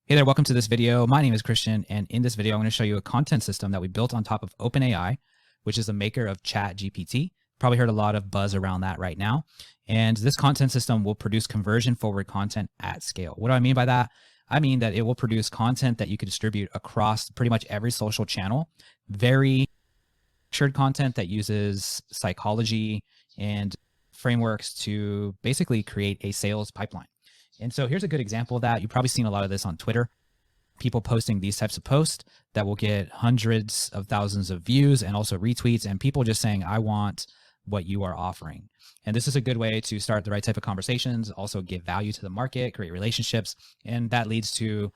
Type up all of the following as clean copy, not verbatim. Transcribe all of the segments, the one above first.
Hey there, welcome to this video. My name is Christian, and in this video, I'm going to show you a content system that we built on top of Open A.I, which is the maker of ChatGPT. Probably heard a lot of buzz around that right now. And this content system will produce conversion-forward content at scale. What do I mean by that? I mean that it will produce content that you can distribute across pretty much every social channel. Very structured content that uses psychology and frameworks to basically create a sales pipeline. And so here's a good example of that. You've probably seen a lot of this on Twitter. People posting these types of posts that will get hundreds of thousands of views and also retweets, and people just saying, I want what you are offering. And this is a good way to start the right type of conversations, also give value to the market, create relationships, and that leads to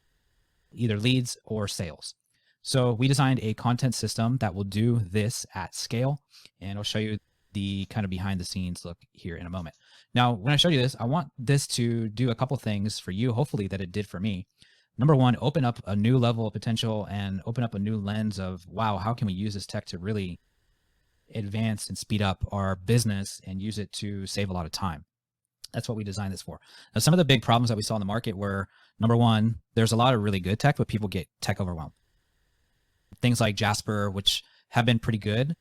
either leads or sales. So we designed a content system that will do this at scale, and I'll show you the kind of behind the scenes look here in a moment. Now, when I show you this, I want this to do a couple things for you, hopefully that it did for me. Number one, open up a new level of potential and open up a new lens of, wow, how can we use this tech to really advance and speed up our business and use it to save a lot of time. That's what we designed this for. Now, some of the big problems that we saw in the market were, number one, there's a lot of really good tech, but people get tech overwhelmed. Things like Jasper, which have been pretty good,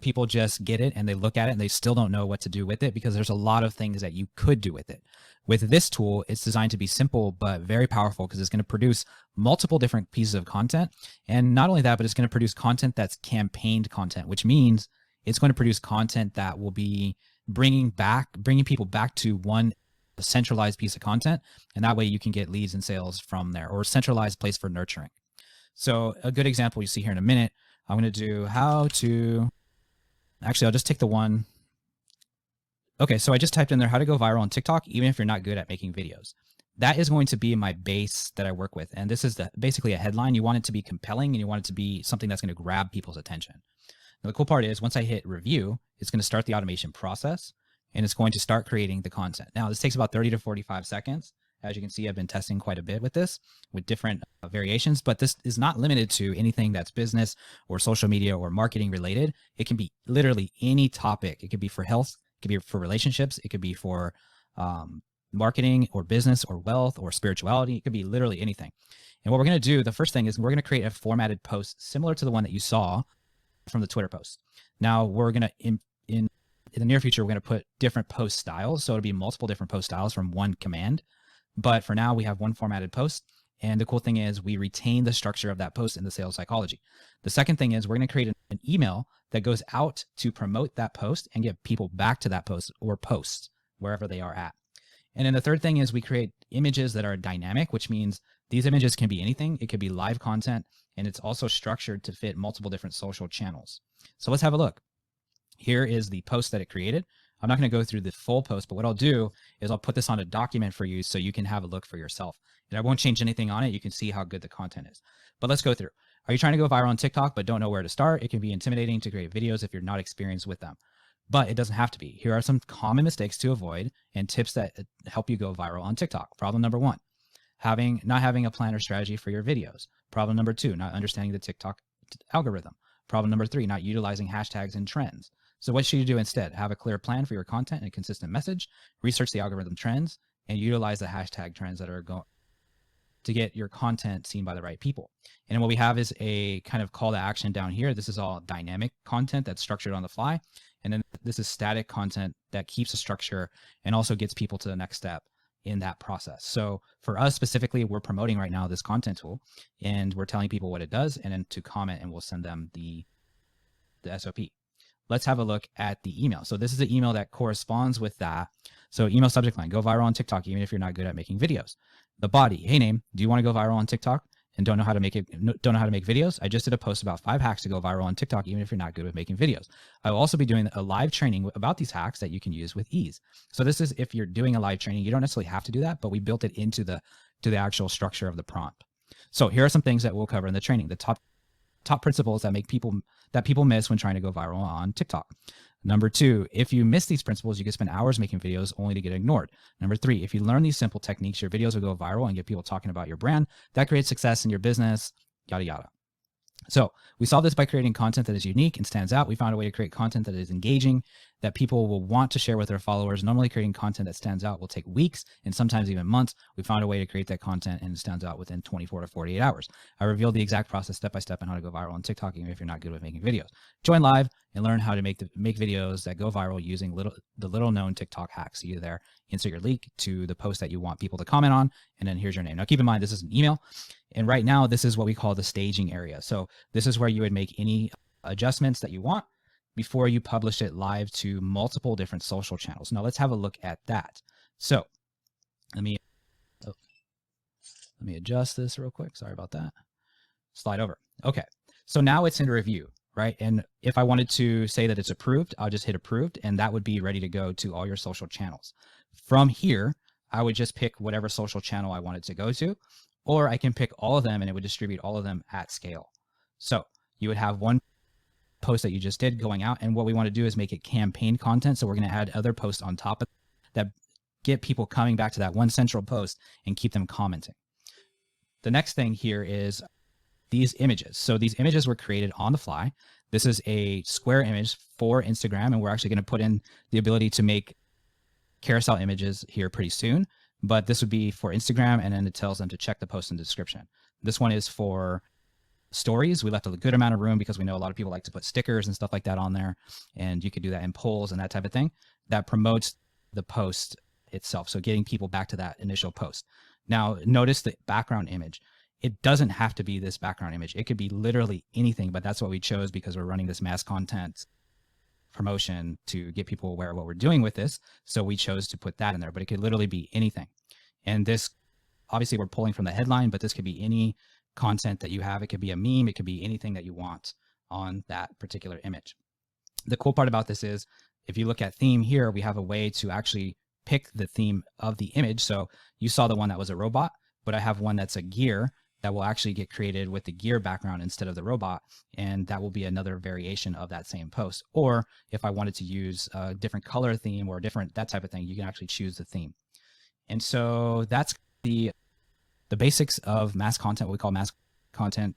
people just get it and they look at it and they still don't know what to do with it because there's a lot of things that you could do with it. With this tool, it's designed to be simple, but very powerful because it's going to produce multiple different pieces of content. And not only that, but it's going to produce content that's campaigned content, which means it's going to produce content that will be bringing people back to one centralized piece of content. And that way you can get leads and sales from there, or a centralized place for nurturing. So a good example you see here in a minute, I'm going to do actually, I'll just take the one. Okay, so I just typed in there how to go viral on TikTok, even if you're not good at making videos. That is going to be my base that I work with. And this is basically a headline. You want it to be compelling and you want it to be something that's going to grab people's attention. Now, the cool part is once I hit review, it's going to start the automation process and it's going to start creating the content. Now, this takes about 30 to 45 seconds. As you can see, I've been testing quite a bit with this with different variations, but this is not limited to anything that's business or social media or marketing related. It can be literally any topic. It could be for health, it could be for relationships, it could be for marketing or business or wealth or spirituality. It could be literally anything. And what we're going to do, the first thing is we're going to create a formatted post similar to the one that you saw from the Twitter post. Now we're going to, in the near future, we're going to put different post styles. So it'll be multiple different post styles from one command. But for now, we have one formatted post. And the cool thing is we retain the structure of that post in the sales psychology. The second thing is we're going to create an email that goes out to promote that post and get people back to that post or posts wherever they are at. And then the third thing is we create images that are dynamic, which means these images can be anything. It could be live content, and it's also structured to fit multiple different social channels. So let's have a look. Here is the post that it created. I'm not going to go through the full post, but what I'll do is I'll put this on a document for you so you can have a look for yourself. And I won't change anything on it. You can see how good the content is. But let's go through. Are you trying to go viral on TikTok but don't know where to start? It can be intimidating to create videos if you're not experienced with them. But it doesn't have to be. Here are some common mistakes to avoid and tips that help you go viral on TikTok. Problem number one, not having a plan or strategy for your videos. Problem number two, not understanding the TikTok algorithm. Problem number three, not utilizing hashtags and trends. So what should you do instead? Have a clear plan for your content and a consistent message, research the algorithm trends, and utilize the hashtag trends that are going to get your content seen by the right people. And what we have is a kind of call to action down here. This is all dynamic content that's structured on the fly. And then this is static content that keeps a structure and also gets people to the next step in that process. So for us specifically, we're promoting right now this content tool and we're telling people what it does and then to comment and we'll send them the SOP. Let's have a look at the email. So this is the email that corresponds with that. So email subject line, go viral on TikTok, even if you're not good at making videos. The body, hey name, do you want to go viral on TikTok and don't know how to make videos? I just did a post about 5 hacks to go viral on TikTok, even if you're not good with making videos. I will also be doing a live training about these hacks that you can use with ease. So this is if you're doing a live training, you don't necessarily have to do that, but we built it into the actual structure of the prompt. So here are some things that we'll cover in the training. The top principles that people miss when trying to go viral on TikTok. Number two, if you miss these principles, you can spend hours making videos only to get ignored. Number three, if you learn these simple techniques, your videos will go viral and get people talking about your brand. That creates success in your business, yada, yada. So we solve this by creating content that is unique and stands out. We found a way to create content that is engaging, that people will want to share with their followers. Normally creating content that stands out will take weeks and sometimes even months. We found a way to create that content and it stands out within 24 to 48 hours. I revealed the exact process step by step on how to go viral on TikTok, even if you're not good with making videos. Join live and learn how to make videos that go viral using the little known TikTok hacks. See you there. Insert your link to the post that you want people to comment on, and then here's your name. Now keep in mind, this is an email. And right now, this is what we call the staging area. So this is where you would make any adjustments that you want before you publish it live to multiple different social channels. Now let's have a look at that. So let me adjust this real quick. Sorry about that. Slide over. Okay. So now it's in review, right? And if I wanted to say that it's approved, I'll just hit approved and that would be ready to go to all your social channels. From here, I would just pick whatever social channel I wanted to go to, or I can pick all of them and it would distribute all of them at scale. So you would have one post that you just did going out. And what we want to do is make it campaign content. So we're going to add other posts on top of that, get people coming back to that one central post and keep them commenting. The next thing here is these images. So these images were created on the fly. This is a square image for Instagram. And we're actually going to put in the ability to make carousel images here pretty soon, but this would be for Instagram. And then it tells them to check the post in the description. This one is for stories. We left a good amount of room because we know a lot of people like to put stickers and stuff like that on there. And you could do that in polls and that type of thing that promotes the post itself. So getting people back to that initial post. Now notice the background image. It doesn't have to be this background image. It could be literally anything, but that's what we chose because we're running this mass content promotion to get people aware of what we're doing with this. So we chose to put that in there, but it could literally be anything. And this, obviously we're pulling from the headline, but this could be any content that you have. It could be a meme. It could be anything that you want on that particular image. The cool part about this is if you look at theme here, we have a way to actually pick the theme of the image. So you saw the one that was a robot, but I have one that's a gear that will actually get created with the gear background instead of the robot. And that will be another variation of that same post. Or if I wanted to use a different color theme or different, that type of thing, you can actually choose the theme. And so that's the basics of mass content, what we call mass content,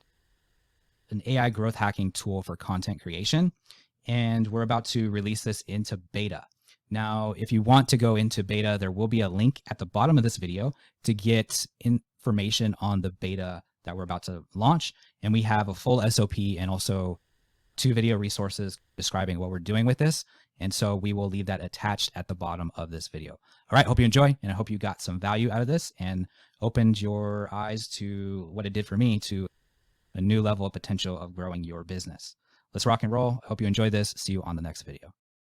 an AI growth hacking tool for content creation. And we're about to release this into beta. Now, if you want to go into beta, there will be a link at the bottom of this video to get information on the beta that we're about to launch. And we have a full SOP and also 2 video resources describing what we're doing with this. And so we will leave that attached at the bottom of this video. All right, hope you enjoy, and I hope you got some value out of this and opened your eyes to what it did for me, to a new level of potential of growing your business. Let's rock and roll. I hope you enjoyed this. See you on the next video.